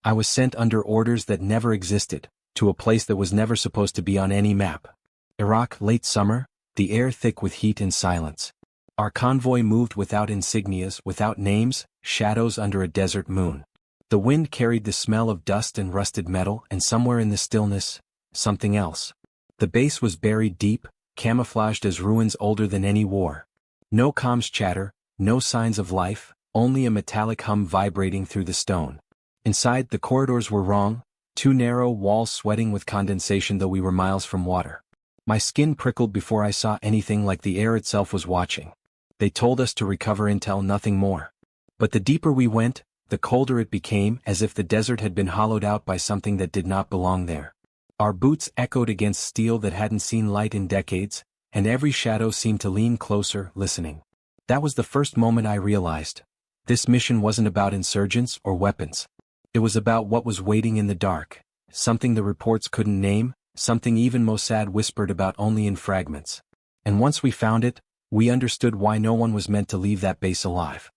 I was sent under orders that never existed, to a place that was never supposed to be on any map. Iraq, late summer, the air thick with heat and silence. Our convoy moved without insignias, without names, shadows under a desert moon. The wind carried the smell of dust and rusted metal, and somewhere in the stillness, something else. The base was buried deep, camouflaged as ruins older than any war. No comms chatter, no signs of life, only a metallic hum vibrating through the stone. Inside, the corridors were wrong, too narrow, walls sweating with condensation though we were miles from water. My skin prickled before I saw anything, like the air itself was watching. They told us to recover intel, nothing more. But the deeper we went, the colder it became, as if the desert had been hollowed out by something that did not belong there. Our boots echoed against steel that hadn't seen light in decades, and every shadow seemed to lean closer, listening. That was the first moment I realized. This mission wasn't about insurgents or weapons. It was about what was waiting in the dark, something the reports couldn't name, something even Mossad whispered about only in fragments. And once we found it, we understood why no one was meant to leave that base alive.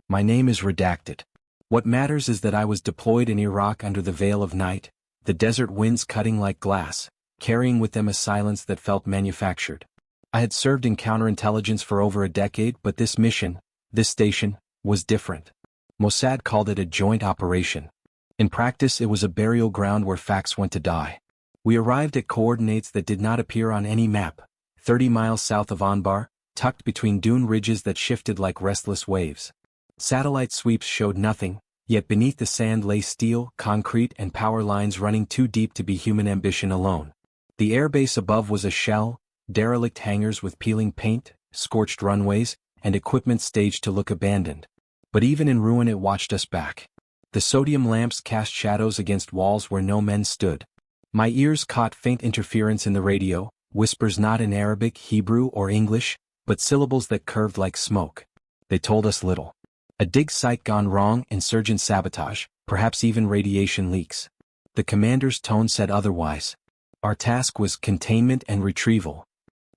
My name is redacted. What matters is that I was deployed in Iraq under the veil of night, the desert winds cutting like glass, carrying with them a silence that felt manufactured. I had served in counterintelligence for over a decade, but this mission, this station, was different. Mossad called it a joint operation. In practice, it was a burial ground where facts went to die. We arrived at coordinates that did not appear on any map, 30 miles south of Anbar, tucked between dune ridges that shifted like restless waves. Satellite sweeps showed nothing, yet beneath the sand lay steel, concrete, and power lines running too deep to be human ambition alone. The airbase above was a shell, derelict hangars with peeling paint, scorched runways, and equipment staged to look abandoned. But even in ruin, it watched us back. The sodium lamps cast shadows against walls where no men stood. My ears caught faint interference in the radio, whispers not in Arabic, Hebrew, or English, but syllables that curved like smoke. They told us little. A dig site gone wrong, insurgent sabotage, perhaps even radiation leaks. The commander's tone said otherwise. Our task was containment and retrieval.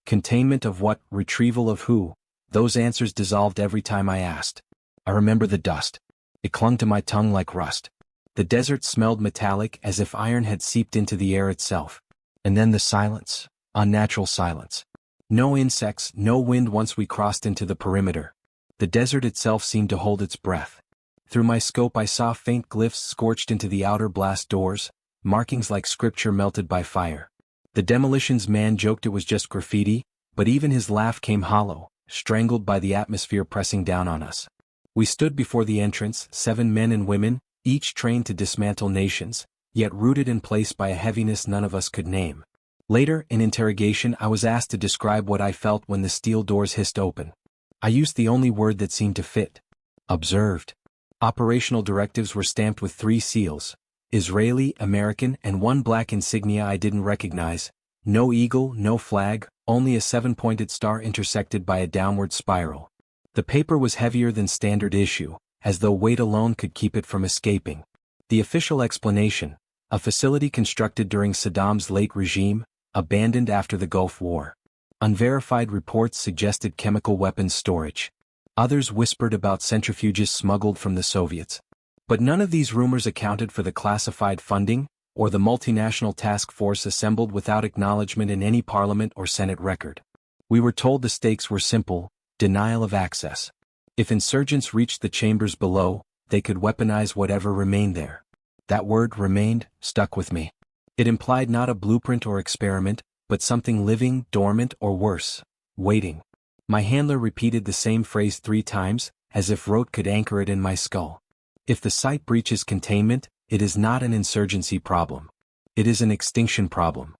Containment of what? Retrieval of who? Those answers dissolved every time I asked. I remember the dust. It clung to my tongue like rust. The desert smelled metallic, as if iron had seeped into the air itself. And then the silence, unnatural silence. No insects, no wind once we crossed into the perimeter. The desert itself seemed to hold its breath. Through my scope I saw faint glyphs scorched into the outer blast doors, markings like scripture melted by fire. The demolitions man joked it was just graffiti, but even his laugh came hollow, strangled by the atmosphere pressing down on us. We stood before the entrance, 7 men and women, each trained to dismantle nations, yet rooted in place by a heaviness none of us could name. Later, in interrogation, I was asked to describe what I felt when the steel doors hissed open. I used the only word that seemed to fit. Observed. Operational directives were stamped with 3 seals, Israeli, American, and 1 black insignia I didn't recognize. No eagle, no flag, only a 7-pointed star intersected by a downward spiral. The paper was heavier than standard issue, as though weight alone could keep it from escaping. The official explanation: a facility constructed during Saddam's late regime, abandoned after the Gulf War. Unverified reports suggested chemical weapons storage. Others whispered about centrifuges smuggled from the Soviets. But none of these rumors accounted for the classified funding, or the multinational task force assembled without acknowledgement in any parliament or Senate record. We were told the stakes were simple: denial of access. If insurgents reached the chambers below, they could weaponize whatever remained there. That word, remained, stuck with me. It implied not a blueprint or experiment, but something living, dormant, or worse, waiting. My handler repeated the same phrase 3 times, as if rote could anchor it in my skull. If the site breaches containment, it is not an insurgency problem. It is an extinction problem.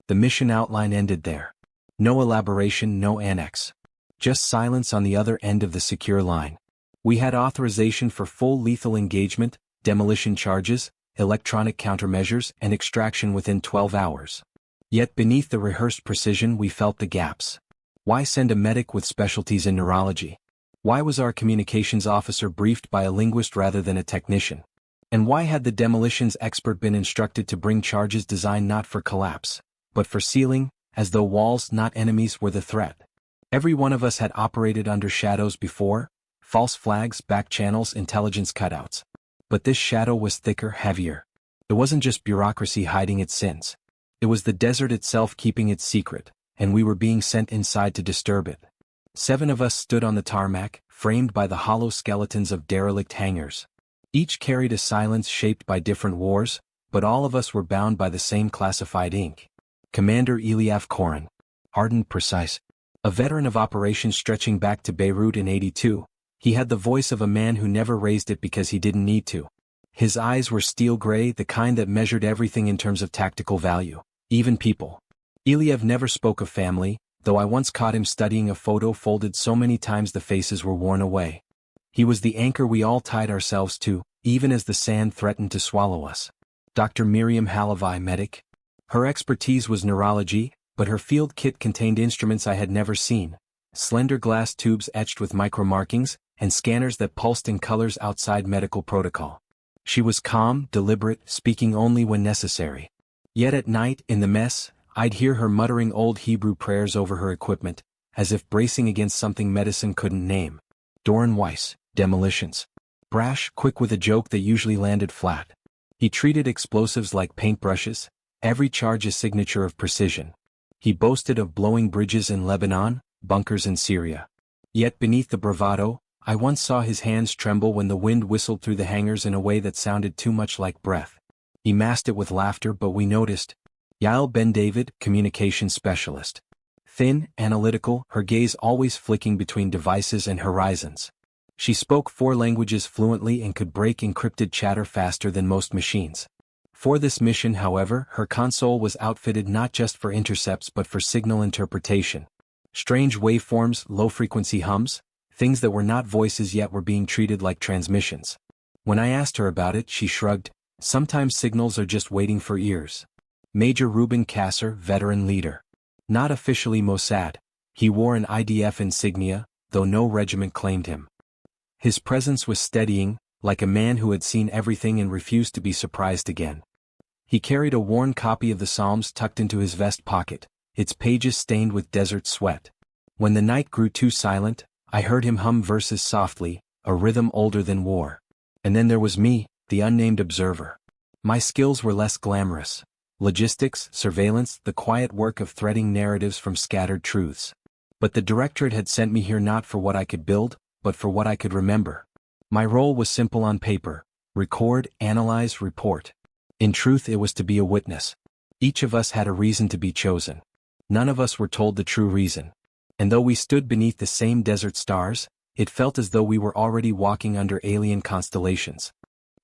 The mission outline ended there. No elaboration, no annex. Just silence on the other end of the secure line. We had authorization for full lethal engagement, demolition charges, electronic countermeasures, and extraction within 12 hours. Yet beneath the rehearsed precision we felt the gaps. Why send a medic with specialties in neurology? Why was our communications officer briefed by a linguist rather than a technician? And why had the demolitions expert been instructed to bring charges designed not for collapse, but for sealing, as though walls, not enemies, were the threat? Every one of us had operated under shadows before: false flags, back channels, intelligence cutouts. But this shadow was thicker, heavier. It wasn't just bureaucracy hiding its sins. It was the desert itself keeping its secret, and we were being sent inside to disturb it. 7 of us stood on the tarmac, framed by the hollow skeletons of derelict hangars. Each carried a silence shaped by different wars, but all of us were bound by the same classified ink. Commander Eliav Koren. Ardent, precise. A veteran of operations stretching back to Beirut in '82, he had the voice of a man who never raised it because he didn't need to. His eyes were steel gray, the kind that measured everything in terms of tactical value, even people. Eliav never spoke of family, though I once caught him studying a photo folded so many times the faces were worn away. He was the anchor we all tied ourselves to, even as the sand threatened to swallow us. Dr. Miriam Halavai, medic. Her expertise was neurology, but her field kit contained instruments I had never seen. Slender glass tubes etched with micromarkings, and scanners that pulsed in colors outside medical protocol. She was calm, deliberate, speaking only when necessary. Yet at night, in the mess, I'd hear her muttering old Hebrew prayers over her equipment, as if bracing against something medicine couldn't name. Doran Weiss, demolitions. Brash, quick with a joke that usually landed flat. He treated explosives like paintbrushes, every charge a signature of precision. He boasted of blowing bridges in Lebanon, bunkers in Syria. Yet beneath the bravado, I once saw his hands tremble when the wind whistled through the hangars in a way that sounded too much like breath. He masked it with laughter, but we noticed. Yael Ben David, communications specialist. Thin, analytical, her gaze always flicking between devices and horizons. She spoke 4 languages fluently and could break encrypted chatter faster than most machines. For this mission, however, her console was outfitted not just for intercepts but for signal interpretation. Strange waveforms, low-frequency hums, things that were not voices yet were being treated like transmissions. When I asked her about it, she shrugged. Sometimes signals are just waiting for ears. Major Reuben Kasser, veteran leader. Not officially Mossad. He wore an IDF insignia, though no regiment claimed him. His presence was steadying, like a man who had seen everything and refused to be surprised again. He carried a worn copy of the Psalms tucked into his vest pocket, its pages stained with desert sweat. When the night grew too silent, I heard him hum verses softly, a rhythm older than war. And then there was me, the unnamed observer. My skills were less glamorous. Logistics, surveillance, the quiet work of threading narratives from scattered truths. But the directorate had sent me here not for what I could build, but for what I could remember. My role was simple on paper: record, analyze, report. In truth, it was to be a witness. Each of us had a reason to be chosen. None of us were told the true reason. And though we stood beneath the same desert stars, it felt as though we were already walking under alien constellations.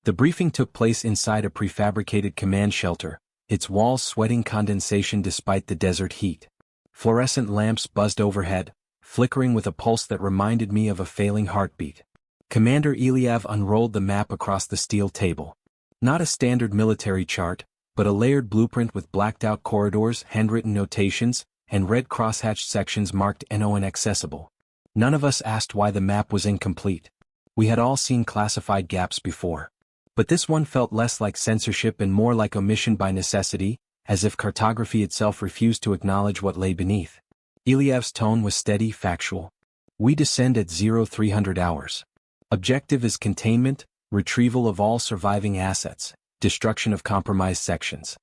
The briefing took place inside a prefabricated command shelter, its walls sweating condensation despite the desert heat. Fluorescent lamps buzzed overhead, flickering with a pulse that reminded me of a failing heartbeat. Commander Eliav unrolled the map across the steel table. Not a standard military chart, but a layered blueprint with blacked-out corridors, handwritten notations, and red crosshatched sections marked NO inaccessible. None of us asked why the map was incomplete. We had all seen classified gaps before. But this one felt less like censorship and more like omission by necessity, as if cartography itself refused to acknowledge what lay beneath. Eliav's tone was steady, factual. We descend at 0300 hours. Objective is containment, retrieval of all surviving assets, destruction of compromised sections.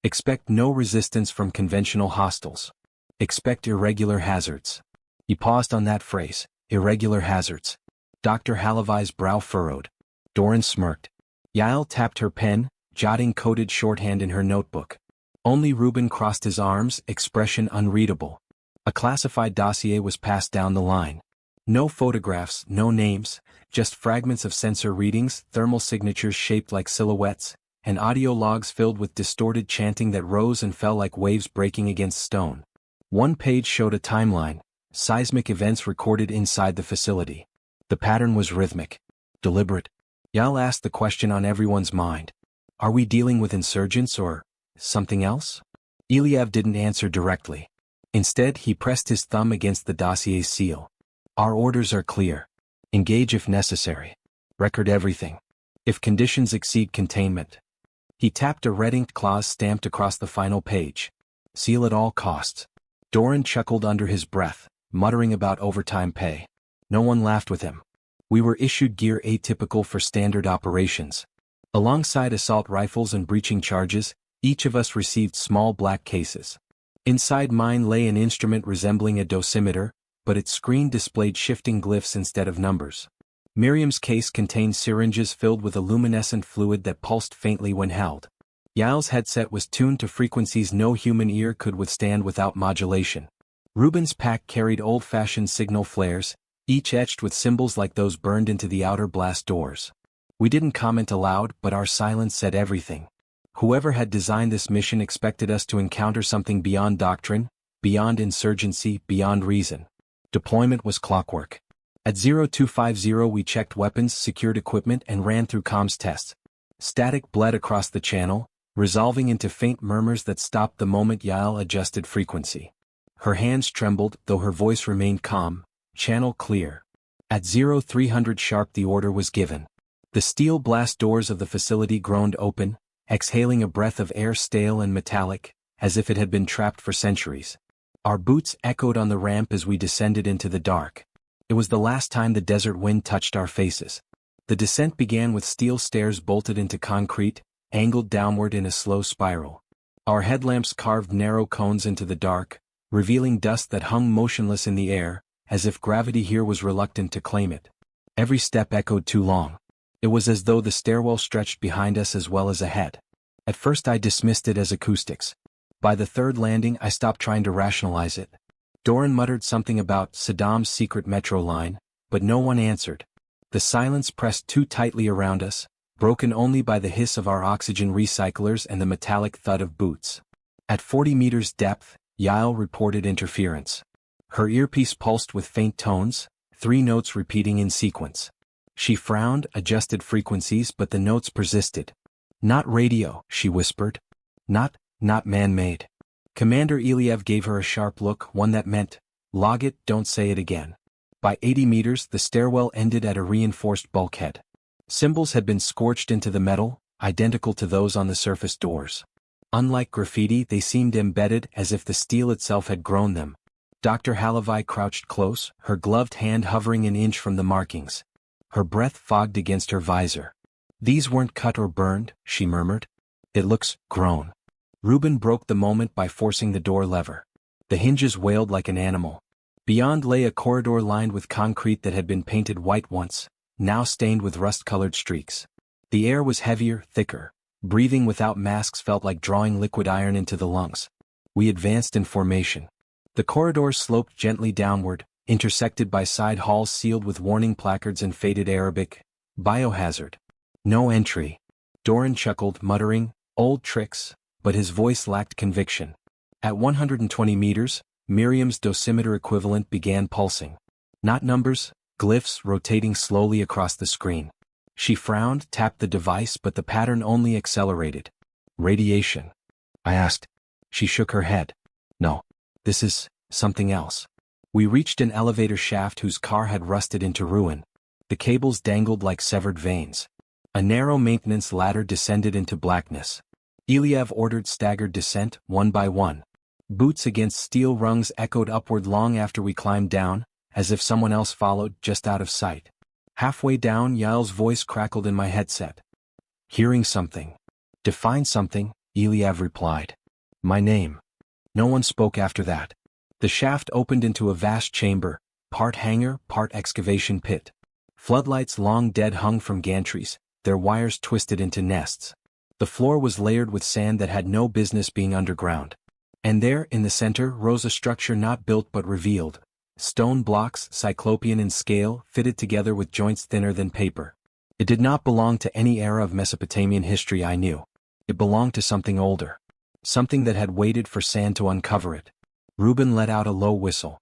Expect no resistance from conventional hostiles. Expect irregular hazards. He paused on that phrase, irregular hazards. Dr. Halavai's brow furrowed. Doran smirked. Yael tapped her pen, jotting coded shorthand in her notebook. Only Reuben crossed his arms, expression unreadable. A classified dossier was passed down the line. No photographs, no names, just fragments of sensor readings, thermal signatures shaped like silhouettes, and audio logs filled with distorted chanting that rose and fell like waves breaking against stone. One page showed a timeline, seismic events recorded inside the facility. The pattern was rhythmic, deliberate. Yael asked the question on everyone's mind. Are we dealing with insurgents or something else? Eliav didn't answer directly. Instead, he pressed his thumb against the dossier's seal. Our orders are clear. Engage if necessary. Record everything. If conditions exceed containment. He tapped a red-inked clause stamped across the final page. Seal at all costs. Doran chuckled under his breath, muttering about overtime pay. No one laughed with him. We were issued gear atypical for standard operations, Alongside assault rifles and breaching charges, each of us received small black cases. Inside mine lay an instrument resembling a dosimeter, but its screen displayed shifting glyphs instead of numbers. Miriam's case contained syringes filled with a luminescent fluid that pulsed faintly when held. Yael's headset was tuned to frequencies no human ear could withstand without modulation. Ruben's pack carried old-fashioned signal flares, each etched with symbols like those burned into the outer blast doors. We didn't comment aloud, but our silence said everything. Whoever had designed this mission expected us to encounter something beyond doctrine, beyond insurgency, beyond reason. Deployment was clockwork. At 0250 we checked weapons, secured equipment, and ran through comms tests. Static bled across the channel, resolving into faint murmurs that stopped the moment Yael adjusted frequency. Her hands trembled, though her voice remained calm, channel clear. At 0300 sharp the order was given. The steel blast doors of the facility groaned open, exhaling a breath of air stale and metallic, as if it had been trapped for centuries. Our boots echoed on the ramp as we descended into the dark. It was the last time the desert wind touched our faces. The descent began with steel stairs bolted into concrete, angled downward in a slow spiral. Our headlamps carved narrow cones into the dark, revealing dust that hung motionless in the air, as if gravity here was reluctant to claim it. Every step echoed too long. It was as though the stairwell stretched behind us as well as ahead. At first I dismissed it as acoustics. By the third landing I stopped trying to rationalize it. Doran muttered something about Saddam's secret metro line, but no one answered. The silence pressed too tightly around us, broken only by the hiss of our oxygen recyclers and the metallic thud of boots. At 40 meters depth, Yael reported interference. Her earpiece pulsed with faint tones, 3 notes repeating in sequence. She frowned, adjusted frequencies, but the notes persisted. "Not radio," she whispered. Not man-made." Commander Iliev gave her a sharp look, one that meant, "Log it, don't say it again." By 80 meters the stairwell ended at a reinforced bulkhead. Symbols had been scorched into the metal, identical to those on the surface doors. Unlike graffiti, they seemed embedded as if the steel itself had grown them. Dr. Halavai crouched close, her gloved hand hovering an inch from the markings. Her breath fogged against her visor. "These weren't cut or burned," she murmured. "It looks grown." Ruben broke the moment by forcing the door lever. The hinges wailed like an animal. Beyond lay a corridor lined with concrete that had been painted white once, now stained with rust-colored streaks. The air was heavier, thicker. Breathing without masks felt like drawing liquid iron into the lungs. We advanced in formation. The corridors sloped gently downward, intersected by side halls sealed with warning placards in faded Arabic. "Biohazard. No entry." Doran chuckled, muttering, "Old tricks," but his voice lacked conviction. At 120 meters, Miriam's dosimeter equivalent began pulsing. Not numbers, glyphs rotating slowly across the screen. She frowned, tapped the device, but the pattern only accelerated. "Radiation?" I asked. She shook her head. "No. This is something else." We reached an elevator shaft whose car had rusted into ruin. The cables dangled like severed veins. A narrow maintenance ladder descended into blackness. Iliev ordered staggered descent, one by one. Boots against steel rungs echoed upward long after we climbed down, as if someone else followed, just out of sight. Halfway down, Yael's voice crackled in my headset. "Hearing something." "Define something," Iliev replied. "My name." No one spoke after that. The shaft opened into a vast chamber, part hangar, part excavation pit. Floodlights long dead hung from gantries, their wires twisted into nests. The floor was layered with sand that had no business being underground. And there, in the center, rose a structure not built but revealed. Stone blocks, cyclopean in scale, fitted together with joints thinner than paper. It did not belong to any era of Mesopotamian history I knew. It belonged to something older. Something that had waited for sand to uncover it. Ruben let out a low whistle.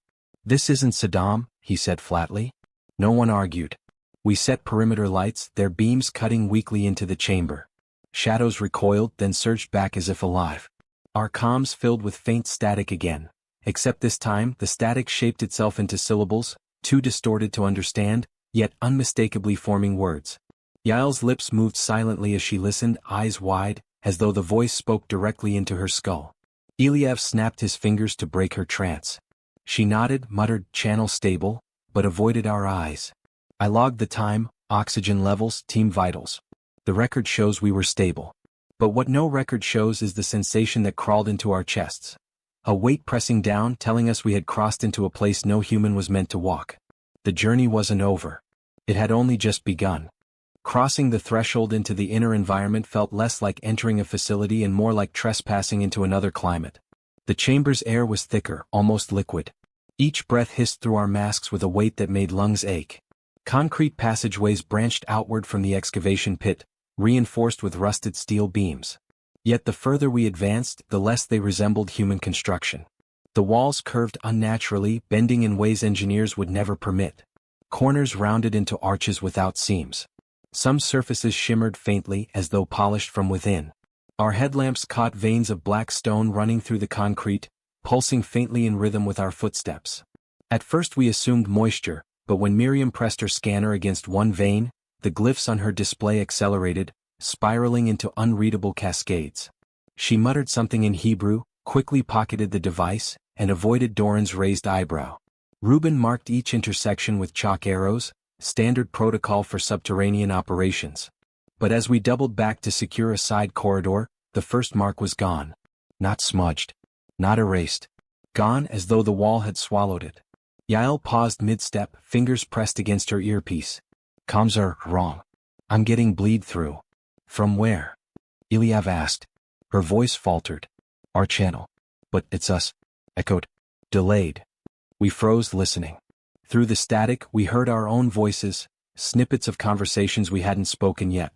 "This isn't Saddam," he said flatly. No one argued. We set perimeter lights, their beams cutting weakly into the chamber. Shadows recoiled, then surged back as if alive. Our comms filled with faint static again. Except this time, the static shaped itself into syllables, too distorted to understand, yet unmistakably forming words. Yael's lips moved silently as she listened, eyes wide, as though the voice spoke directly into her skull. Iliev snapped his fingers to break her trance. She nodded, muttered, "Channel stable," but avoided our eyes. I logged the time, oxygen levels, team vitals. The record shows we were stable. But what no record shows is the sensation that crawled into our chests. A weight pressing down, telling us we had crossed into a place no human was meant to walk. The journey wasn't over. It had only just begun. Crossing the threshold into the inner environment felt less like entering a facility and more like trespassing into another climate. The chamber's air was thicker, almost liquid. Each breath hissed through our masks with a weight that made lungs ache. Concrete passageways branched outward from the excavation pit, reinforced with rusted steel beams. Yet the further we advanced, the less they resembled human construction. The walls curved unnaturally, bending in ways engineers would never permit. Corners rounded into arches without seams. Some surfaces shimmered faintly as though polished from within. Our headlamps caught veins of black stone running through the concrete, pulsing faintly in rhythm with our footsteps. At first we assumed moisture, but when Miriam pressed her scanner against one vein, the glyphs on her display accelerated, spiraling into unreadable cascades. She muttered something in Hebrew, quickly pocketed the device, and avoided Doran's raised eyebrow. Reuben marked each intersection with chalk arrows, standard protocol for subterranean operations. But as we doubled back to secure a side corridor, the first mark was gone. Not smudged. Not erased. Gone as though the wall had swallowed it. Yael paused mid-step, fingers pressed against her earpiece. Comms are wrong. I'm getting bleed through. From where? Ilyav asked. Her voice faltered. Our channel. But it's us. Echoed. Delayed. We froze listening. Through the static, we heard our own voices, snippets of conversations we hadn't spoken yet.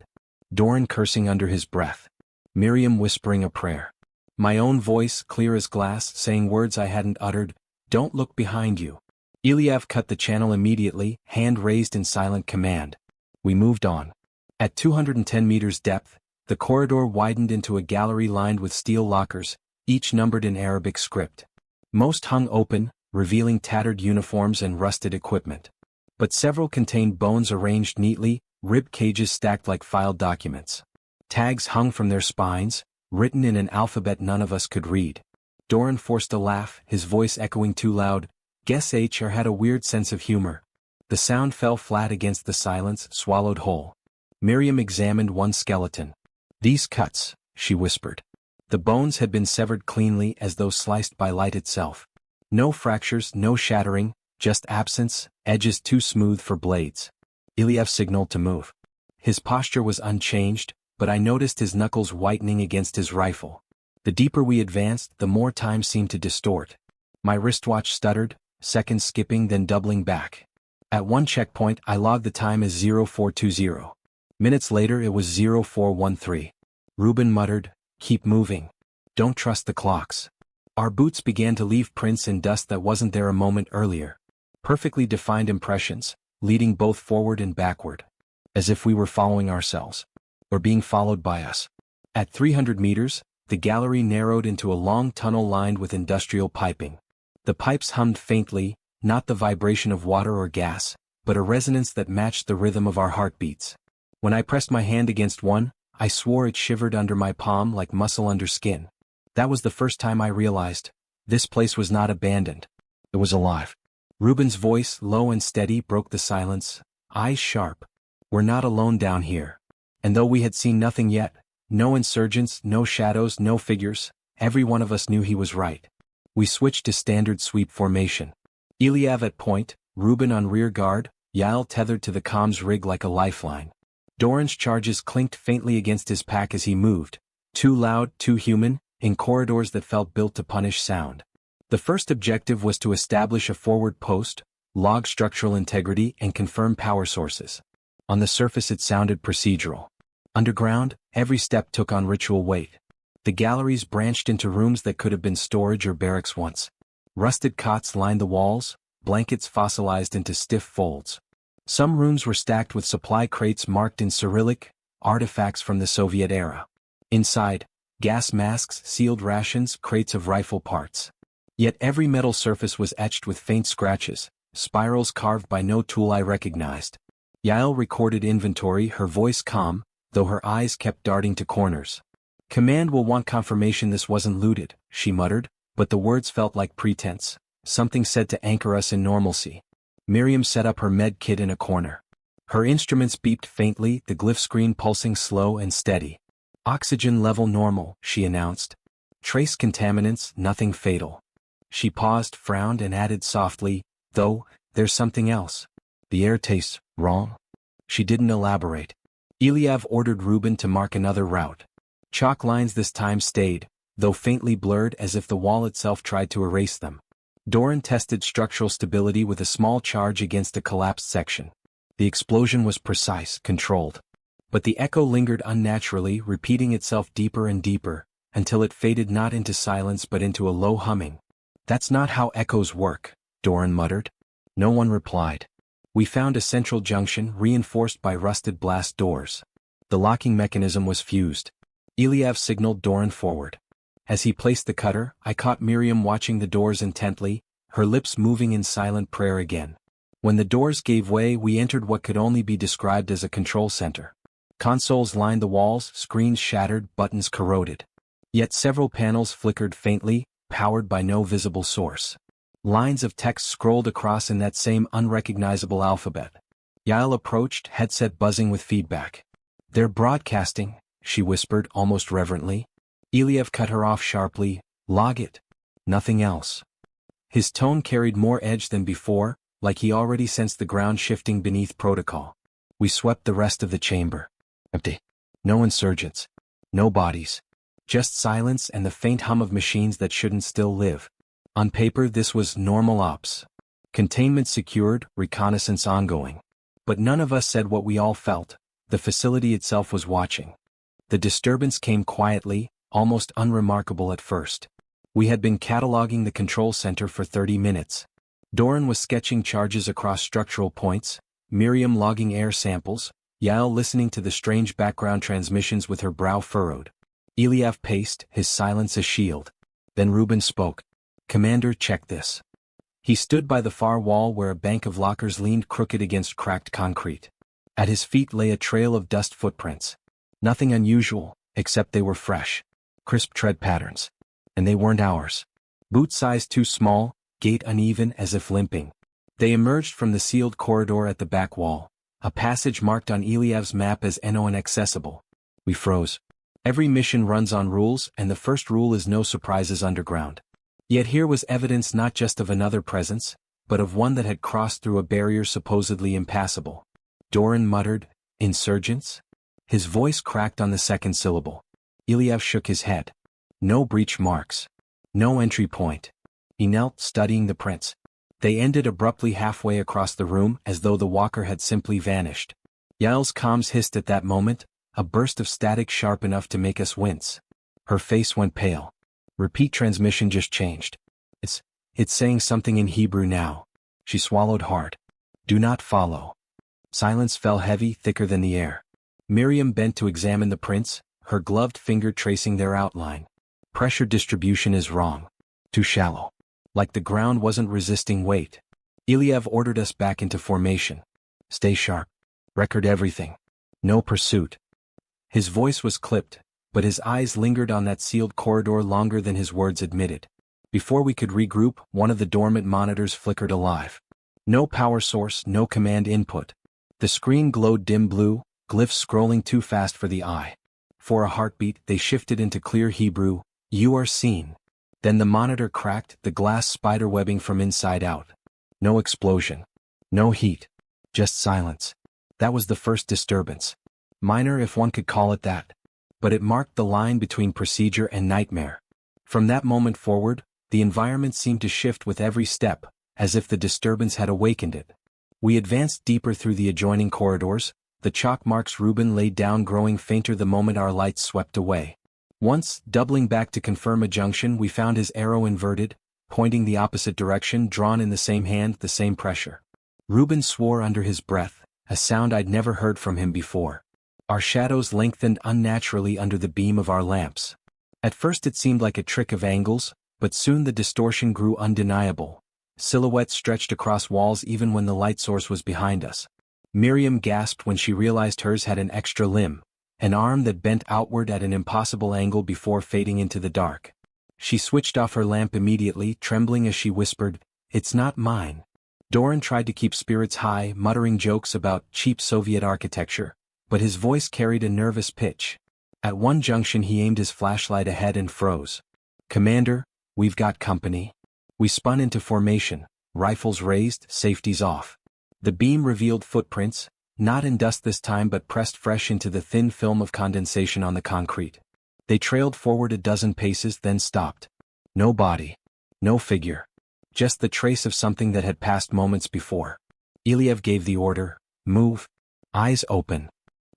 Doran cursing under his breath. Miriam whispering a prayer. My own voice, clear as glass, saying words I hadn't uttered. Don't look behind you. Ilyav cut the channel immediately, hand raised in silent command. We moved on. At 210 meters depth, the corridor widened into a gallery lined with steel lockers, each numbered in Arabic script. Most hung open, revealing tattered uniforms and rusted equipment. But several contained bones arranged neatly, rib cages stacked like filed documents. Tags hung from their spines, written in an alphabet none of us could read. Doran forced a laugh, his voice echoing too loud. Guess HR had a weird sense of humor. The sound fell flat against the silence, swallowed whole. Miriam examined one skeleton. These cuts, she whispered. The bones had been severed cleanly as though sliced by light itself. No fractures, no shattering, just absence, edges too smooth for blades. Ilyav signaled to move. His posture was unchanged, but I noticed his knuckles whitening against his rifle. The deeper we advanced, the more time seemed to distort. My wristwatch stuttered, seconds skipping then doubling back. At one checkpoint I logged the time as 0420. Minutes later it was 0413. Reuben muttered, keep moving. Don't trust the clocks. Our boots began to leave prints in dust that wasn't there a moment earlier. Perfectly defined impressions, leading both forward and backward. As if we were following ourselves. Or being followed by us. At 300 meters, the gallery narrowed into a long tunnel lined with industrial piping. The pipes hummed faintly, not the vibration of water or gas, but a resonance that matched the rhythm of our heartbeats. When I pressed my hand against one, I swore it shivered under my palm like muscle under skin. That was the first time I realized, this place was not abandoned. It was alive. Reuben's voice, low and steady, broke the silence, eyes sharp. We're not alone down here. And though we had seen nothing yet, no insurgents, no shadows, no figures, every one of us knew he was right. We switched to standard sweep formation. Ilyav at point, Reuben on rear guard, Yael tethered to the comms rig like a lifeline. Doran's charges clinked faintly against his pack as he moved, too loud, too human, in corridors that felt built to punish sound. The first objective was to establish a forward post, log structural integrity and confirm power sources. On the surface it sounded procedural. Underground, every step took on ritual weight. The galleries branched into rooms that could have been storage or barracks once. Rusted cots lined the walls, blankets fossilized into stiff folds. Some rooms were stacked with supply crates marked in Cyrillic, artifacts from the Soviet era. Inside, gas masks, sealed rations, crates of rifle parts. Yet every metal surface was etched with faint scratches, spirals carved by no tool I recognized. Yael recorded inventory, her voice calm, though her eyes kept darting to corners. Command will want confirmation this wasn't looted, she muttered, but the words felt like pretense, something said to anchor us in normalcy. Miriam set up her med kit in a corner. Her instruments beeped faintly, the glyph screen pulsing slow and steady. Oxygen level normal, she announced. Trace contaminants, nothing fatal. She paused, frowned, and added softly, though, there's something else. The air tastes wrong. She didn't elaborate. Ilyav ordered Reuben to mark another route. Chalk lines this time stayed, though faintly blurred as if the wall itself tried to erase them. Doran tested structural stability with a small charge against a collapsed section. The explosion was precise, controlled. But the echo lingered unnaturally, repeating itself deeper and deeper, until it faded not into silence but into a low humming. That's not how echoes work, Doran muttered. No one replied. We found a central junction reinforced by rusted blast doors. The locking mechanism was fused. Ilyav signaled Doran forward. As he placed the cutter, I caught Miriam watching the doors intently, her lips moving in silent prayer again. When the doors gave way, we entered what could only be described as a control center. Consoles lined the walls, screens shattered, buttons corroded. Yet several panels flickered faintly, powered by no visible source. Lines of text scrolled across in that same unrecognizable alphabet. Yael approached, headset buzzing with feedback. They're broadcasting, she whispered almost reverently. Ilyav cut her off sharply. Log it. Nothing else. His tone carried more edge than before, like he already sensed the ground shifting beneath protocol. We swept the rest of the chamber. Empty. No insurgents. No bodies. Just silence and the faint hum of machines that shouldn't still live. On paper this was normal ops. Containment secured, reconnaissance ongoing. But none of us said what we all felt. The facility itself was watching. The disturbance came quietly, almost unremarkable at first. We had been cataloging the control center for 30 minutes. Doran was sketching charges across structural points, Miriam logging air samples, Yael listening to the strange background transmissions with her brow furrowed. Ilyav paced, his silence a shield. Then Reuben spoke. Commander, check this. He stood by the far wall where a bank of lockers leaned crooked against cracked concrete. At his feet lay a trail of dust footprints. Nothing unusual, except they were fresh. Crisp tread patterns. And they weren't ours. Boot size too small, gait uneven as if limping. They emerged from the sealed corridor at the back wall, a passage marked on Ilyav's map as NO inaccessible. We froze. Every mission runs on rules, and the first rule is no surprises underground. Yet here was evidence not just of another presence, but of one that had crossed through a barrier supposedly impassable. Doran muttered, Insurgents? His voice cracked on the second syllable. Ilyav shook his head. No breach marks. No entry point. He knelt, studying the prints. They ended abruptly halfway across the room, as though the walker had simply vanished. Yael's comms hissed at that moment, a burst of static sharp enough to make us wince. Her face went pale. Repeat transmission just changed. It's saying something in Hebrew now. She swallowed hard. Do not follow. Silence fell heavy, thicker than the air. Miriam bent to examine the prints, her gloved finger tracing their outline. Pressure distribution is wrong. Too shallow. Like the ground wasn't resisting weight. Ilyav ordered us back into formation. Stay sharp. Record everything. No pursuit. His voice was clipped, but his eyes lingered on that sealed corridor longer than his words admitted. Before we could regroup, one of the dormant monitors flickered alive. No power source, no command input. The screen glowed dim blue, glyphs scrolling too fast for the eye. For a heartbeat, they shifted into clear Hebrew, You are seen. Then the monitor cracked, the glass spiderwebbing from inside out. No explosion. No heat. Just silence. That was the first disturbance. Minor if one could call it that. But it marked the line between procedure and nightmare. From that moment forward, the environment seemed to shift with every step, as if the disturbance had awakened it. We advanced deeper through the adjoining corridors, the chalk marks Reuben laid down growing fainter the moment our lights swept away. Once, doubling back to confirm a junction, we found his arrow inverted, pointing the opposite direction, drawn in the same hand, the same pressure. Reuben swore under his breath, a sound I'd never heard from him before. Our shadows lengthened unnaturally under the beam of our lamps. At first it seemed like a trick of angles, but soon the distortion grew undeniable. Silhouettes stretched across walls even when the light source was behind us. Miriam gasped when she realized hers had an extra limb, an arm that bent outward at an impossible angle before fading into the dark. She switched off her lamp immediately, trembling as she whispered, It's not mine. Doran tried to keep spirits high, muttering jokes about cheap Soviet architecture, but his voice carried a nervous pitch. At one junction he aimed his flashlight ahead and froze. "Commander, we've got company." We spun into formation, rifles raised, safeties off. The beam revealed footprints, not in dust this time but pressed fresh into the thin film of condensation on the concrete. They trailed forward a dozen paces then stopped. No body. No figure. Just the trace of something that had passed moments before. Ilyev gave the order, "Move." Eyes open.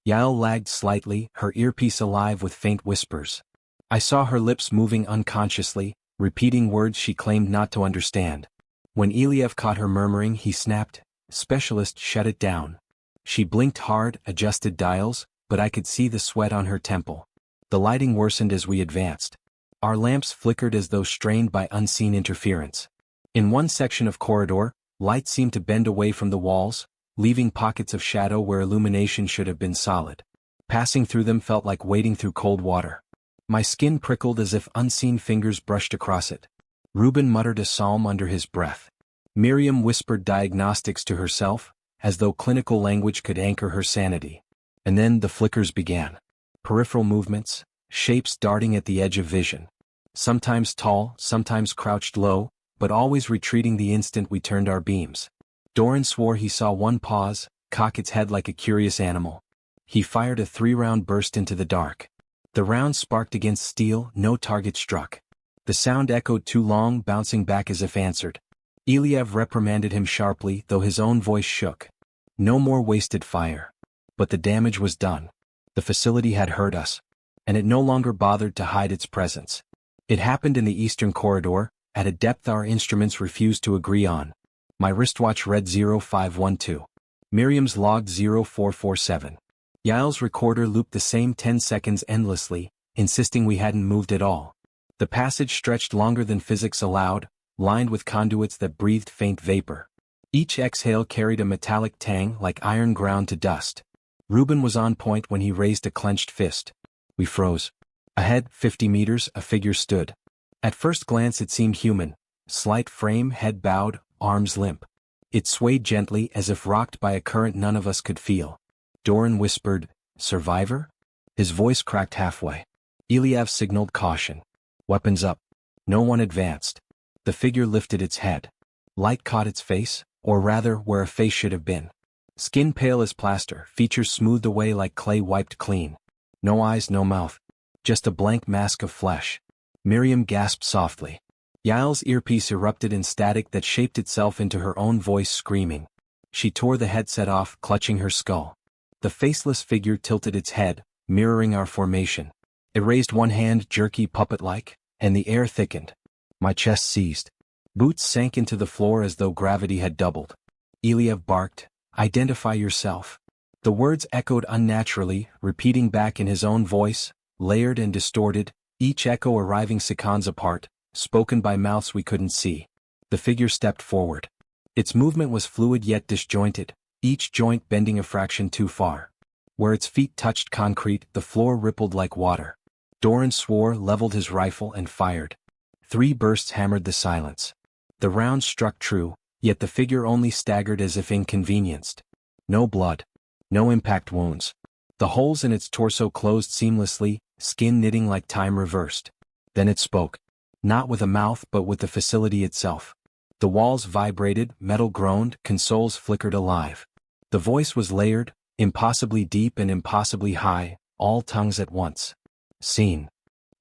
Yael lagged slightly, her earpiece alive with faint whispers. I saw her lips moving unconsciously, repeating words she claimed not to understand. When Ilyev caught her murmuring, he snapped, "Specialist, shut it down." She blinked hard, adjusted dials, but I could see the sweat on her temple. The lighting worsened as we advanced. Our lamps flickered as though strained by unseen interference. In one section of corridor, light seemed to bend away from the walls, leaving pockets of shadow where illumination should have been solid. Passing through them felt like wading through cold water. My skin prickled as if unseen fingers brushed across it. Reuben muttered a psalm under his breath. Miriam whispered diagnostics to herself, as though clinical language could anchor her sanity. And then the flickers began. Peripheral movements, shapes darting at the edge of vision. Sometimes tall, sometimes crouched low, but always retreating the instant we turned our beams. Doran swore he saw one pause, cock its head like a curious animal. He fired a 3-round burst into the dark. The round sparked against steel, no target struck. The sound echoed too long, bouncing back as if answered. Ilyev reprimanded him sharply, though his own voice shook. No more wasted fire. But the damage was done. The facility had hurt us, and it no longer bothered to hide its presence. It happened in the eastern corridor, at a depth our instruments refused to agree on. My wristwatch read 0512. Miriam's logged 0447. Yael's recorder looped the same 10 seconds endlessly, insisting we hadn't moved at all. The passage stretched longer than physics allowed, lined with conduits that breathed faint vapor. Each exhale carried a metallic tang like iron ground to dust. Reuben was on point when he raised a clenched fist. We froze. Ahead, 50 meters, a figure stood. At first glance it seemed human. Slight frame, head bowed, arms limp. It swayed gently as if rocked by a current none of us could feel. Doran whispered, "Survivor?" His voice cracked halfway. Ilyev signaled caution. "Weapons up." No one advanced. The figure lifted its head. Light caught its face, or rather where a face should have been. Skin pale as plaster, features smoothed away like clay wiped clean. No eyes, no mouth. Just a blank mask of flesh. Miriam gasped softly. Yael's earpiece erupted in static that shaped itself into her own voice screaming. She tore the headset off, clutching her skull. The faceless figure tilted its head, mirroring our formation. It raised one hand jerky puppet-like, and the air thickened. My chest seized. Boots sank into the floor as though gravity had doubled. Ilyev barked, "Identify yourself." The words echoed unnaturally, repeating back in his own voice, layered and distorted, each echo arriving seconds apart, spoken by mouths we couldn't see. The figure stepped forward. Its movement was fluid yet disjointed, each joint bending a fraction too far. Where its feet touched concrete, the floor rippled like water. Doran swore, leveled his rifle and fired. 3 bursts hammered the silence. The round struck true, yet the figure only staggered as if inconvenienced. No blood. No impact wounds. The holes in its torso closed seamlessly, skin knitting like time reversed. Then it spoke. Not with a mouth but with the facility itself. The walls vibrated, metal groaned, consoles flickered alive. The voice was layered, impossibly deep and impossibly high, all tongues at once. Scene.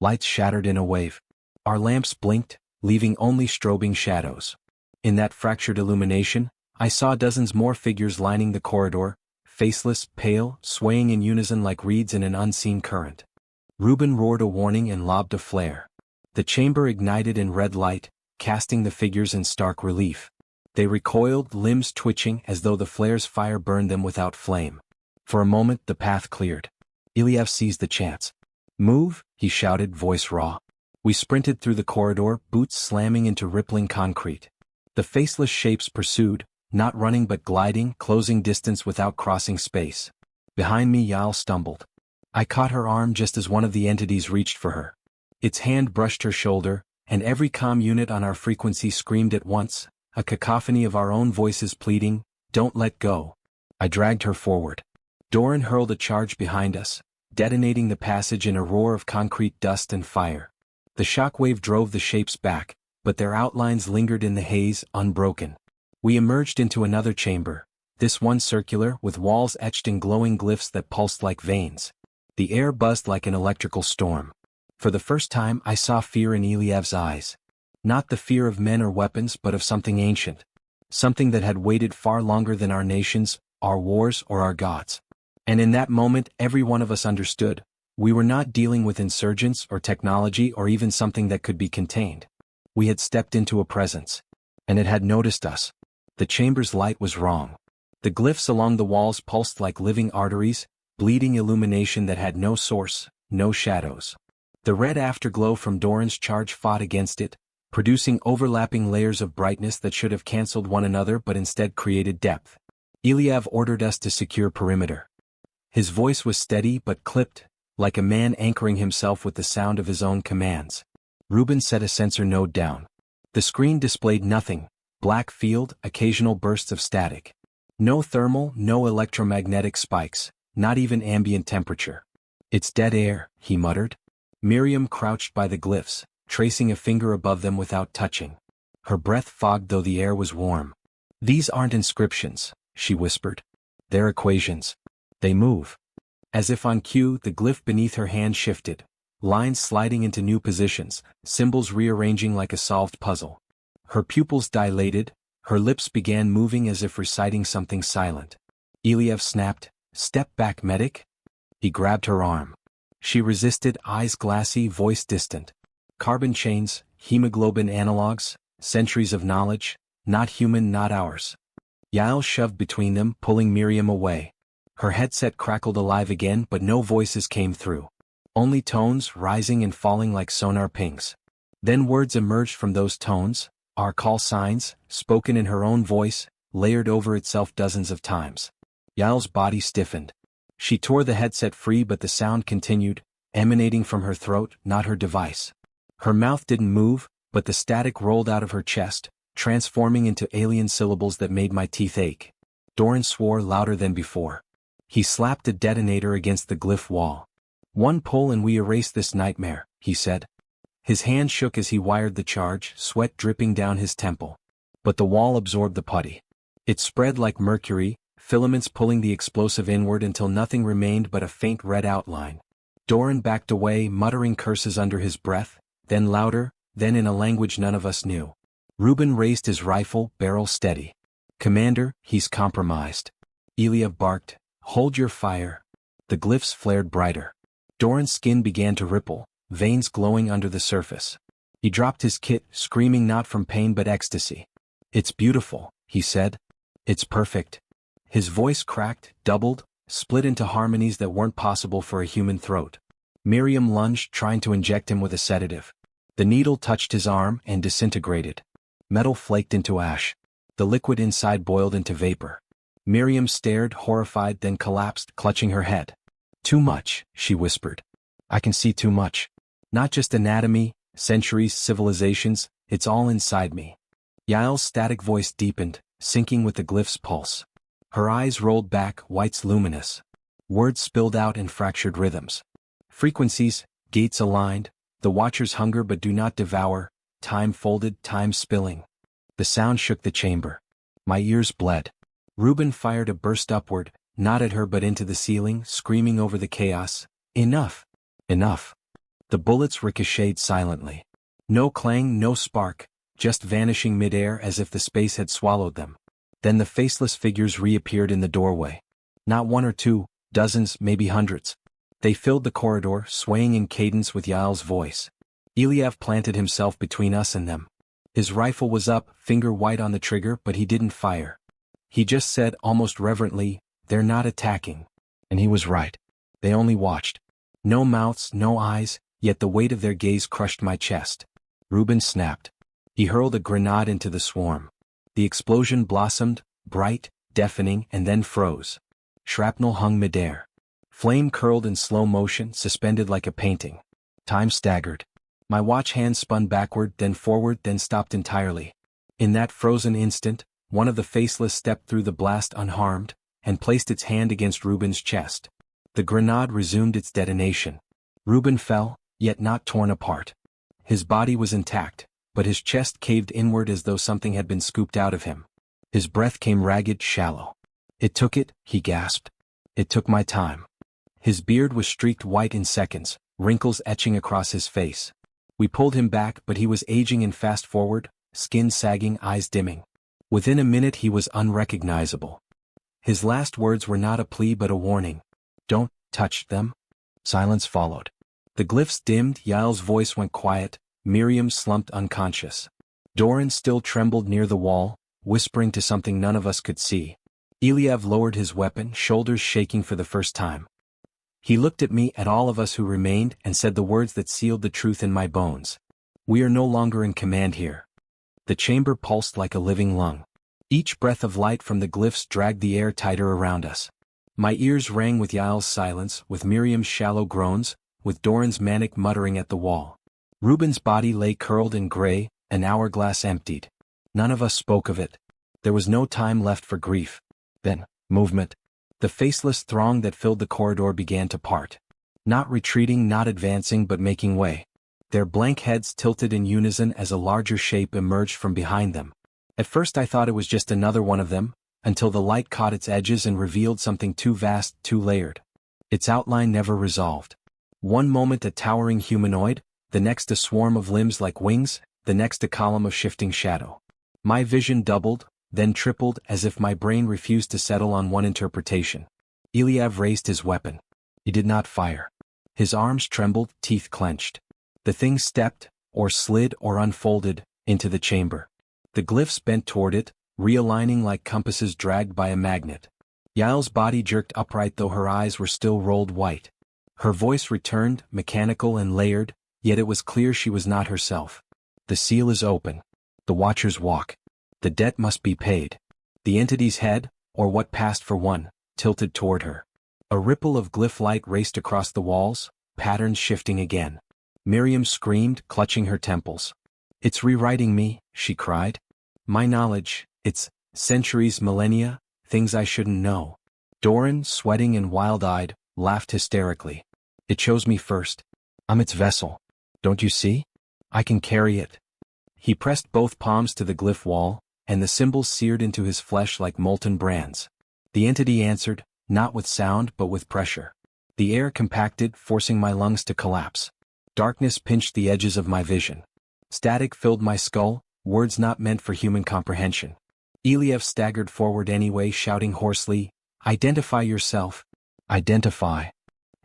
Lights shattered in a wave. Our lamps blinked, leaving only strobing shadows. In that fractured illumination, I saw dozens more figures lining the corridor, faceless, pale, swaying in unison like reeds in an unseen current. Reuben roared a warning and lobbed a flare. The chamber ignited in red light, casting the figures in stark relief. They recoiled, limbs twitching as though the flare's fire burned them without flame. For a moment the path cleared. Ilyev seized the chance. "Move," he shouted, voice raw. We sprinted through the corridor, boots slamming into rippling concrete. The faceless shapes pursued, not running but gliding, closing distance without crossing space. Behind me Yael stumbled. I caught her arm just as one of the entities reached for her. Its hand brushed her shoulder, and every comm unit on our frequency screamed at once, a cacophony of our own voices pleading, "Don't let go." I dragged her forward. Doran hurled a charge behind us, detonating the passage in a roar of concrete dust and fire. The shockwave drove the shapes back, but their outlines lingered in the haze, unbroken. We emerged into another chamber, this one circular with walls etched in glowing glyphs that pulsed like veins. The air buzzed like an electrical storm. For the first time I saw fear in Eliev's eyes. Not the fear of men or weapons but of something ancient. Something that had waited far longer than our nations, our wars or our gods. And in that moment every one of us understood. We were not dealing with insurgents or technology or even something that could be contained. We had stepped into a presence. And it had noticed us. The chamber's light was wrong. The glyphs along the walls pulsed like living arteries, bleeding illumination that had no source, no shadows. The red afterglow from Doran's charge fought against it, producing overlapping layers of brightness that should have cancelled one another but instead created depth. Iliev ordered us to secure perimeter. His voice was steady but clipped, like a man anchoring himself with the sound of his own commands. Reuben set a sensor node down. The screen displayed nothing, black field, occasional bursts of static. No thermal, no electromagnetic spikes, not even ambient temperature. "It's dead air," he muttered. Miriam crouched by the glyphs, tracing a finger above them without touching. Her breath fogged though the air was warm. "These aren't inscriptions," she whispered. "They're equations. They move." As if on cue, the glyph beneath her hand shifted, lines sliding into new positions, symbols rearranging like a solved puzzle. Her pupils dilated, her lips began moving as if reciting something silent. Iliev snapped, "Step back, medic." He grabbed her arm. She resisted, eyes glassy, voice distant. Carbon chains, hemoglobin analogs, centuries of knowledge, not human, not ours. Yael shoved between them, pulling Miriam away. Her headset crackled alive again but no voices came through. Only tones, rising and falling like sonar pings. Then words emerged from those tones, our call signs, spoken in her own voice, layered over itself dozens of times. Yael's body stiffened. She tore the headset free but the sound continued, emanating from her throat, not her device. Her mouth didn't move, but the static rolled out of her chest, transforming into alien syllables that made my teeth ache. Doran swore louder than before. He slapped a detonator against the glyph wall. "One pull and we erase this nightmare," he said. His hand shook as he wired the charge, sweat dripping down his temple. But the wall absorbed the putty. It spread like mercury, filaments pulling the explosive inward until nothing remained but a faint red outline. Doran backed away, muttering curses under his breath, then louder, then in a language none of us knew. Reuben raised his rifle, barrel steady. "Commander, he's compromised." Iliev barked, "Hold your fire." The glyphs flared brighter. Doran's skin began to ripple, veins glowing under the surface. He dropped his kit, screaming not from pain but ecstasy. "It's beautiful," he said. "It's perfect." His voice cracked, doubled, split into harmonies that weren't possible for a human throat. Miriam lunged, trying to inject him with a sedative. The needle touched his arm and disintegrated. Metal flaked into ash. The liquid inside boiled into vapor. Miriam stared, horrified, then collapsed, clutching her head. "Too much," she whispered. "I can see too much. Not just anatomy, centuries, civilizations, it's all inside me." Yael's static voice deepened, syncing with the glyph's pulse. Her eyes rolled back, whites luminous. Words spilled out in fractured rhythms. Frequencies, gates aligned, the watchers hunger but do not devour, time folded, time spilling. The sound shook the chamber. My ears bled. Reuben fired a burst upward, not at her but into the ceiling, screaming over the chaos, "Enough! Enough!" The bullets ricocheted silently. No clang, no spark, just vanishing midair as if the space had swallowed them. Then the faceless figures reappeared in the doorway. Not one or two, dozens, maybe hundreds. They filled the corridor, swaying in cadence with Yael's voice. Iliev planted himself between us and them. His rifle was up, finger white on the trigger, but he didn't fire. He just said, almost reverently, "They're not attacking." And he was right. They only watched. No mouths, no eyes, yet the weight of their gaze crushed my chest. Reuben snapped. He hurled a grenade into the swarm. The explosion blossomed, bright, deafening, and then froze. Shrapnel hung midair. Flame curled in slow motion, suspended like a painting. Time staggered. My watch hand spun backward, then forward, then stopped entirely. In that frozen instant, one of the faceless stepped through the blast unharmed, and placed its hand against Reuben's chest. The grenade resumed its detonation. Reuben fell, yet not torn apart. His body was intact, but his chest caved inward as though something had been scooped out of him. His breath came ragged, shallow. "It took it," he gasped. "It took my time." His beard was streaked white in seconds, wrinkles etching across his face. We pulled him back, but he was aging in fast forward, skin sagging, eyes dimming. Within a minute he was unrecognizable. His last words were not a plea but a warning. "Don't touch them." Silence followed. The glyphs dimmed, Yael's voice went quiet, Miriam slumped unconscious. Doran still trembled near the wall, whispering to something none of us could see. Eliav lowered his weapon, shoulders shaking for the first time. He looked at me, at all of us who remained, and said the words that sealed the truth in my bones. "We are no longer in command here." The chamber pulsed like a living lung. Each breath of light from the glyphs dragged the air tighter around us. My ears rang with Yael's silence, with Miriam's shallow groans, with Doran's manic muttering at the wall. Reuben's body lay curled and gray, an hourglass emptied. None of us spoke of it. There was no time left for grief. Then, movement. The faceless throng that filled the corridor began to part. Not retreating, not advancing, but making way. Their blank heads tilted in unison as a larger shape emerged from behind them. At first I thought it was just another one of them, until the light caught its edges and revealed something too vast, too layered. Its outline never resolved. One moment a towering humanoid, the next a swarm of limbs like wings, the next a column of shifting shadow. My vision doubled, then tripled, as if my brain refused to settle on one interpretation. Eliav raised his weapon. He did not fire. His arms trembled, teeth clenched. The thing stepped, or slid or unfolded, into the chamber. The glyphs bent toward it, realigning like compasses dragged by a magnet. Yael's body jerked upright though her eyes were still rolled white. Her voice returned, mechanical and layered, yet it was clear she was not herself. "The seal is open. The Watchers walk. The debt must be paid." The entity's head, or what passed for one, tilted toward her. A ripple of glyph light raced across the walls, patterns shifting again. Miriam screamed, clutching her temples. "It's rewriting me," she cried. "My knowledge, it's centuries, millennia, things I shouldn't know." Doran, sweating and wild-eyed, laughed hysterically. "It chose me first. I'm its vessel. Don't you see? I can carry it." He pressed both palms to the glyph wall, and the symbols seared into his flesh like molten brands. The entity answered, not with sound but with pressure. The air compacted, forcing my lungs to collapse. Darkness pinched the edges of my vision. Static filled my skull, words not meant for human comprehension. Eliav staggered forward anyway, shouting hoarsely, "Identify yourself. Identify."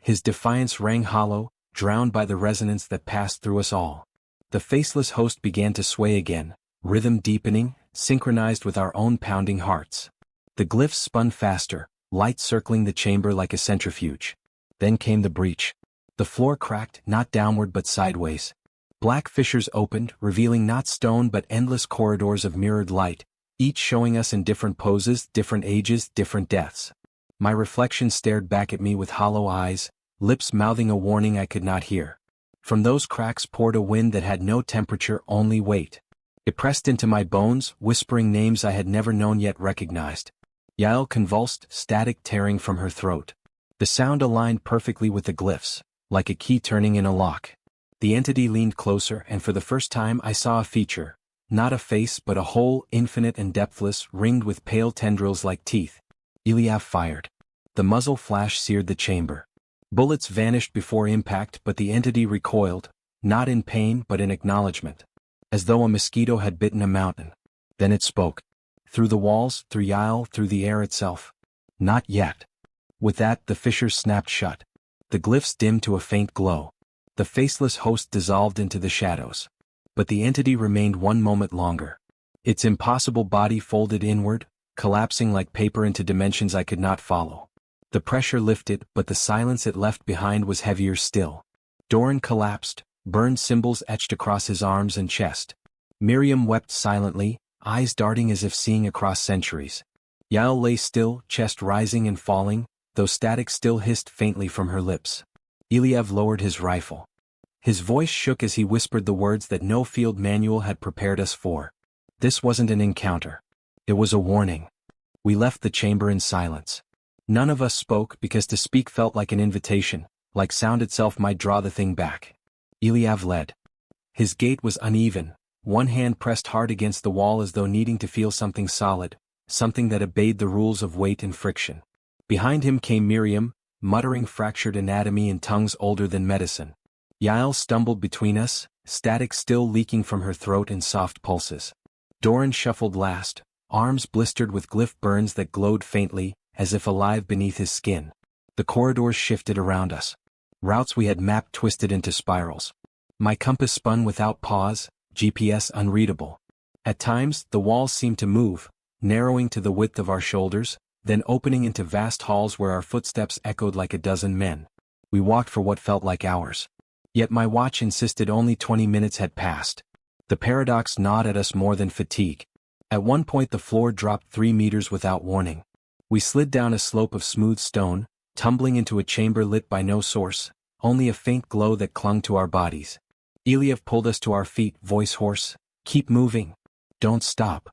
His defiance rang hollow, drowned by the resonance that passed through us all. The faceless host began to sway again, rhythm deepening, synchronized with our own pounding hearts. The glyphs spun faster, light circling the chamber like a centrifuge. Then came the breach. The floor cracked, not downward but sideways. Black fissures opened, revealing not stone but endless corridors of mirrored light, each showing us in different poses, different ages, different deaths. My reflection stared back at me with hollow eyes, lips mouthing a warning I could not hear. From those cracks poured a wind that had no temperature, only weight. It pressed into my bones, whispering names I had never known yet recognized. Yael convulsed, static tearing from her throat. The sound aligned perfectly with the glyphs, like a key turning in a lock. The entity leaned closer, and for the first time I saw a feature, not a face but a hole, infinite and depthless, ringed with pale tendrils like teeth. Eliav fired. The muzzle flash seared the chamber. Bullets vanished before impact, but the entity recoiled, not in pain but in acknowledgement. As though a mosquito had bitten a mountain. Then it spoke. Through the walls, through Yael, through the air itself. "Not yet." With that, the fissures snapped shut. The glyphs dimmed to a faint glow. The faceless host dissolved into the shadows. But the entity remained one moment longer. Its impossible body folded inward, collapsing like paper into dimensions I could not follow. The pressure lifted, but the silence it left behind was heavier still. Doran collapsed, burned symbols etched across his arms and chest. Miriam wept silently, eyes darting as if seeing across centuries. Yael lay still, chest rising and falling, though static still hissed faintly from her lips. Eliav lowered his rifle. His voice shook as he whispered the words that no field manual had prepared us for. This wasn't an encounter. It was a warning. We left the chamber in silence. None of us spoke because to speak felt like an invitation, like sound itself might draw the thing back. Ilyav led. His gait was uneven, one hand pressed hard against the wall as though needing to feel something solid, something that obeyed the rules of weight and friction. Behind him came Miriam, muttering fractured anatomy in tongues older than medicine. Yael stumbled between us, static still leaking from her throat in soft pulses. Doran shuffled last, arms blistered with glyph burns that glowed faintly, as if alive beneath his skin. The corridors shifted around us. Routes we had mapped twisted into spirals. My compass spun without pause, GPS unreadable. At times, the walls seemed to move, narrowing to the width of our shoulders, then opening into vast halls where our footsteps echoed like a dozen men. We walked for what felt like hours. Yet my watch insisted only 20 minutes had passed. The paradox gnawed at us more than fatigue. At one point the floor dropped 3 meters without warning. We slid down a slope of smooth stone, tumbling into a chamber lit by no source, only a faint glow that clung to our bodies. Ilyav pulled us to our feet, voice hoarse. "Keep moving. Don't stop."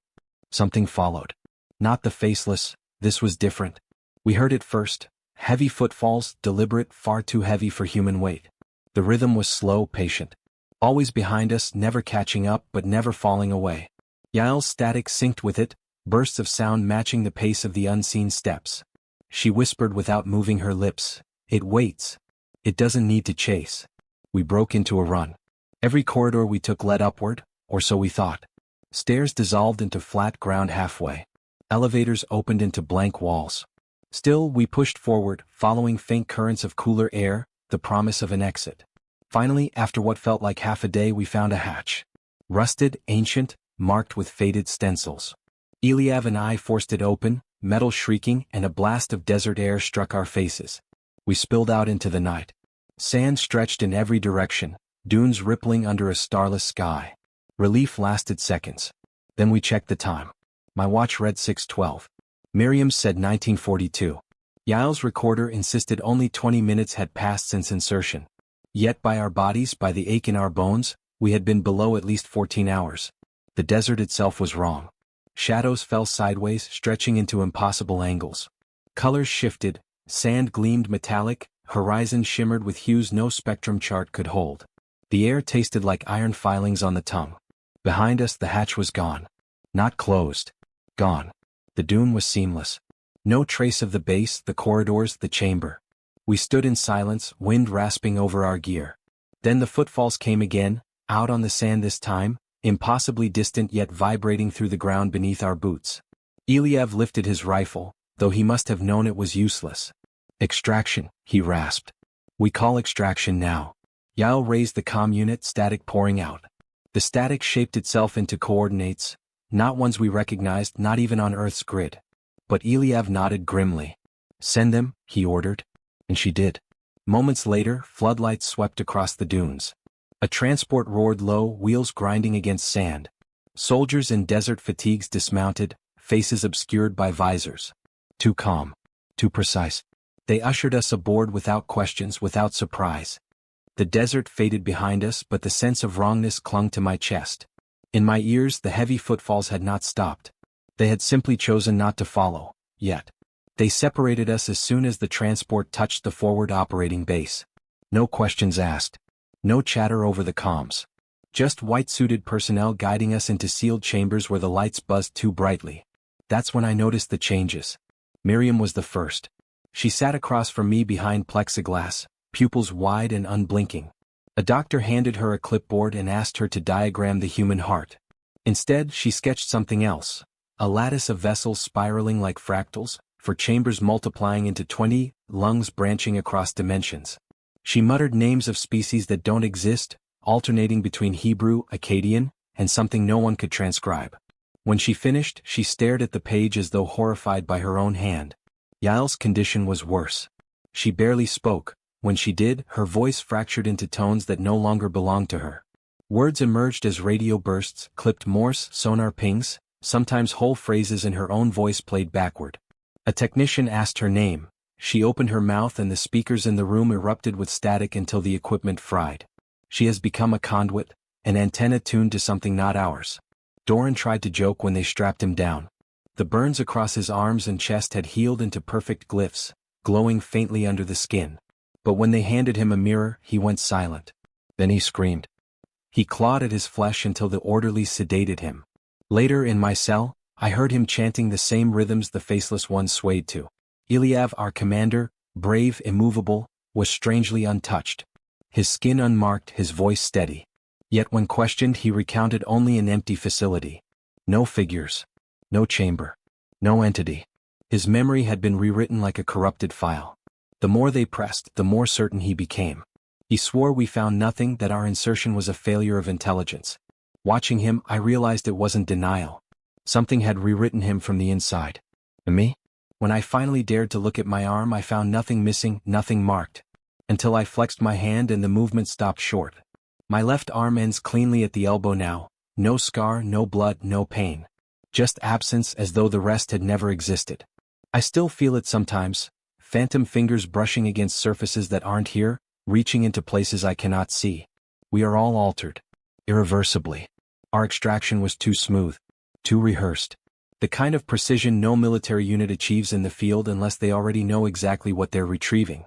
Something followed. Not the faceless, this was different. We heard it first. Heavy footfalls, deliberate, far too heavy for human weight. The rhythm was slow, patient. Always behind us, never catching up but never falling away. Yael's static synced with it, bursts of sound matching the pace of the unseen steps. She whispered without moving her lips, "It waits. It doesn't need to chase." We broke into a run. Every corridor we took led upward, or so we thought. Stairs dissolved into flat ground halfway. Elevators opened into blank walls. Still, we pushed forward, following faint currents of cooler air, the promise of an exit. Finally, after what felt like half a day, we found a hatch. Rusted, ancient, marked with faded stencils. Ilyav and I forced it open, metal shrieking, and a blast of desert air struck our faces. We spilled out into the night. Sand stretched in every direction, dunes rippling under a starless sky. Relief lasted seconds. Then we checked the time. My watch read 6:12. Miriam said 1942. Yael's recorder insisted only 20 minutes had passed since insertion. Yet by our bodies, by the ache in our bones, we had been below at least 14 hours. The desert itself was wrong. Shadows fell sideways, stretching into impossible angles. Colors shifted, sand gleamed metallic, horizon shimmered with hues no spectrum chart could hold. The air tasted like iron filings on the tongue. Behind us the hatch was gone. Not closed. Gone. The dune was seamless. No trace of the base, the corridors, the chamber. We stood in silence, wind rasping over our gear. Then the footfalls came again, out on the sand this time, impossibly distant yet vibrating through the ground beneath our boots. Ilyav lifted his rifle, though he must have known it was useless. "Extraction," he rasped. "We call extraction now." Yael raised the comm unit, static pouring out. The static shaped itself into coordinates, not ones we recognized, not even on Earth's grid. But Ilyav nodded grimly. "Send them," he ordered. And she did. Moments later, floodlights swept across the dunes. A transport roared low, wheels grinding against sand. Soldiers in desert fatigues dismounted, faces obscured by visors. Too calm. Too precise. They ushered us aboard without questions, without surprise. The desert faded behind us, but the sense of wrongness clung to my chest. In my ears, the heavy footfalls had not stopped. They had simply chosen not to follow, yet. They separated us as soon as the transport touched the forward operating base. No questions asked. No chatter over the comms. Just white-suited personnel guiding us into sealed chambers where the lights buzzed too brightly. That's when I noticed the changes. Miriam was the first. She sat across from me behind plexiglass, pupils wide and unblinking. A doctor handed her a clipboard and asked her to diagram the human heart. Instead, she sketched something else. A lattice of vessels spiraling like fractals, for chambers multiplying into 20, lungs branching across dimensions. She muttered names of species that don't exist, alternating between Hebrew, Akkadian, and something no one could transcribe. When she finished, she stared at the page as though horrified by her own hand. Yael's condition was worse. She barely spoke. When she did, her voice fractured into tones that no longer belonged to her. Words emerged as radio bursts, clipped Morse, sonar pings, sometimes whole phrases in her own voice played backward. A technician asked her name. She opened her mouth and the speakers in the room erupted with static until the equipment fried. She has become a conduit, an antenna tuned to something not ours. Doran tried to joke when they strapped him down. The burns across his arms and chest had healed into perfect glyphs, glowing faintly under the skin. But when they handed him a mirror, he went silent. Then he screamed. He clawed at his flesh until the orderlies sedated him. Later in my cell, I heard him chanting the same rhythms the faceless ones swayed to. Ilyav, our commander, brave, immovable, was strangely untouched. His skin unmarked, his voice steady. Yet when questioned, he recounted only an empty facility. No figures. No chamber. No entity. His memory had been rewritten like a corrupted file. The more they pressed, the more certain he became. He swore we found nothing, that our insertion was a failure of intelligence. Watching him, I realized it wasn't denial. Something had rewritten him from the inside. And me? When I finally dared to look at my arm, I found nothing missing, nothing marked. Until I flexed my hand and the movement stopped short. My left arm ends cleanly at the elbow now. No scar, no blood, no pain. Just absence, as though the rest had never existed. I still feel it sometimes. Phantom fingers brushing against surfaces that aren't here, reaching into places I cannot see. We are all altered. Irreversibly. Our extraction was too smooth. Too rehearsed. The kind of precision no military unit achieves in the field unless they already know exactly what they're retrieving.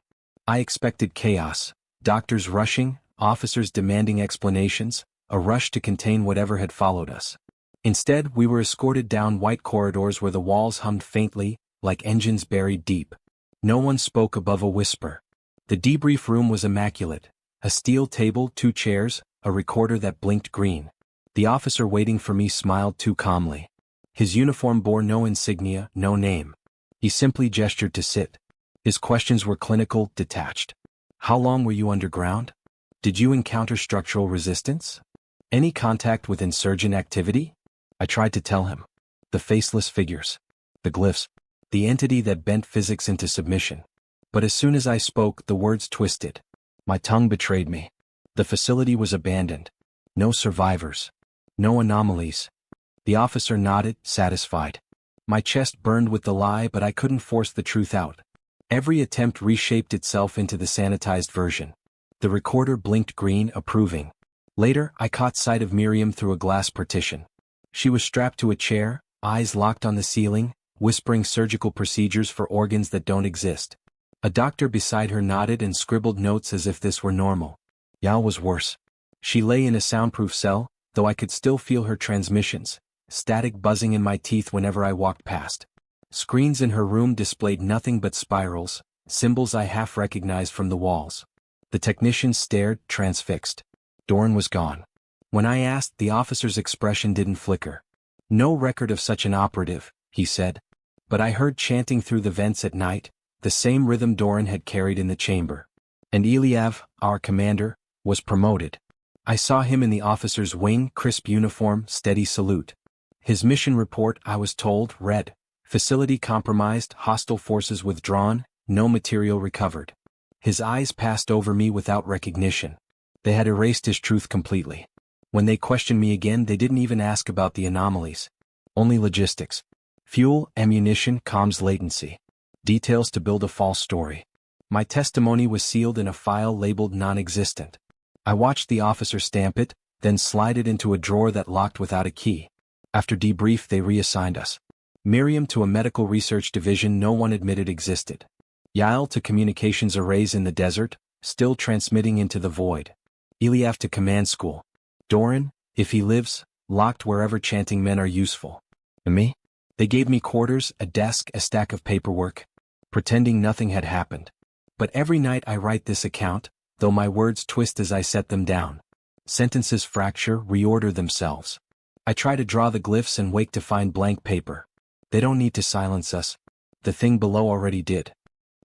I expected chaos. Doctors rushing, officers demanding explanations, a rush to contain whatever had followed us. Instead, we were escorted down white corridors where the walls hummed faintly, like engines buried deep. No one spoke above a whisper. The debrief room was immaculate. A steel table, 2 chairs, a recorder that blinked green. The officer waiting for me smiled too calmly. His uniform bore no insignia, no name. He simply gestured to sit. His questions were clinical, detached. How long were you underground? Did you encounter structural resistance? Any contact with insurgent activity? I tried to tell him. The faceless figures. The glyphs. The entity that bent physics into submission. But as soon as I spoke, the words twisted. My tongue betrayed me. The facility was abandoned. No survivors. No anomalies. The officer nodded, satisfied. My chest burned with the lie, but I couldn't force the truth out. Every attempt reshaped itself into the sanitized version. The recorder blinked green, approving. Later, I caught sight of Miriam through a glass partition. She was strapped to a chair, eyes locked on the ceiling, whispering surgical procedures for organs that don't exist. A doctor beside her nodded and scribbled notes as if this were normal. Yal was worse. She lay in a soundproof cell, though I could still feel her transmissions, static buzzing in my teeth whenever I walked past. Screens in her room displayed nothing but spirals, symbols I half recognized from the walls. The technician stared, transfixed. Doran was gone. When I asked, the officer's expression didn't flicker. No record of such an operative, he said. But I heard chanting through the vents at night, the same rhythm Doran had carried in the chamber. And Ilyav, our commander, was promoted. I saw him in the officer's wing, crisp uniform, steady salute. His mission report, I was told, read, facility compromised, hostile forces withdrawn, no material recovered. His eyes passed over me without recognition. They had erased his truth completely. When they questioned me again, they didn't even ask about the anomalies. Only logistics. Fuel, ammunition, comms latency. Details to build a false story. My testimony was sealed in a file labeled non-existent. I watched the officer stamp it, then slide it into a drawer that locked without a key. After debrief, they reassigned us. Miriam to a medical research division no one admitted existed. Yael to communications arrays in the desert, still transmitting into the void. Ilyav to command school. Doran, if he lives, locked wherever chanting men are useful. And me? They gave me quarters, a desk, a stack of paperwork, pretending nothing had happened. But every night I write this account, though my words twist as I set them down. Sentences fracture, reorder themselves. I try to draw the glyphs and wake to find blank paper. They don't need to silence us. The thing below already did.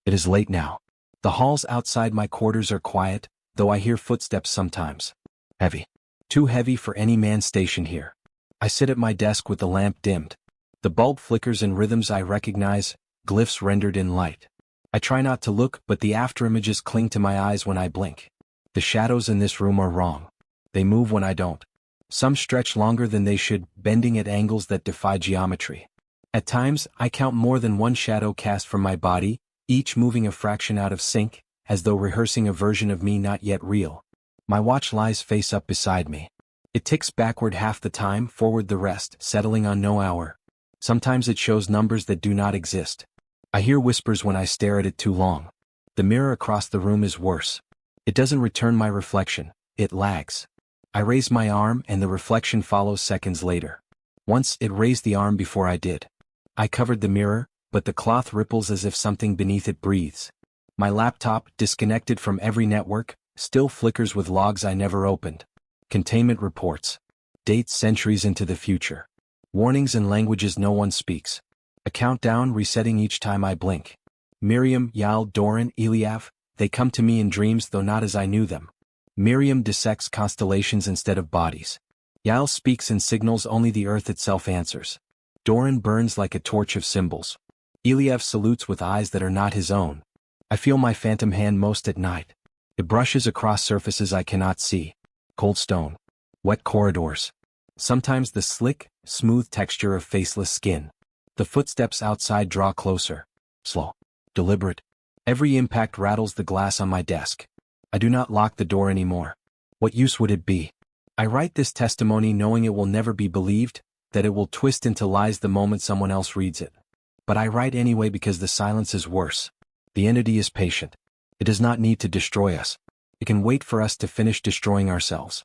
It is late now. The halls outside my quarters are quiet, though I hear footsteps sometimes. Heavy. Too heavy for any man stationed here. I sit at my desk with the lamp dimmed. The bulb flickers in rhythms I recognize, glyphs rendered in light. I try not to look, but the afterimages cling to my eyes when I blink. The shadows in this room are wrong. They move when I don't. Some stretch longer than they should, bending at angles that defy geometry. At times, I count more than one shadow cast from my body, each moving a fraction out of sync, as though rehearsing a version of me not yet real. My watch lies face up beside me. It ticks backward half the time, forward the rest, settling on no hour. Sometimes it shows numbers that do not exist. I hear whispers when I stare at it too long. The mirror across the room is worse. It doesn't return my reflection, it lags. I raise my arm and the reflection follows seconds later. Once it raised the arm before I did. I covered the mirror, but the cloth ripples as if something beneath it breathes. My laptop, disconnected from every network, still flickers with logs I never opened. Containment reports. Dates centuries into the future. Warnings in languages no one speaks. A countdown resetting each time I blink. Miriam, Yael, Doran, Eliav, they come to me in dreams though not as I knew them. Miriam dissects constellations instead of bodies. Yael speaks in signals only the earth itself answers. Doran burns like a torch of symbols. Eliav salutes with eyes that are not his own. I feel my phantom hand most at night. It brushes across surfaces I cannot see. Cold stone. Wet corridors. Sometimes the slick, smooth texture of faceless skin. The footsteps outside draw closer. Slow. Deliberate. Every impact rattles the glass on my desk. I do not lock the door anymore. What use would it be? I write this testimony knowing it will never be believed, that it will twist into lies the moment someone else reads it. But I write anyway because the silence is worse. The entity is patient. It does not need to destroy us. It can wait for us to finish destroying ourselves.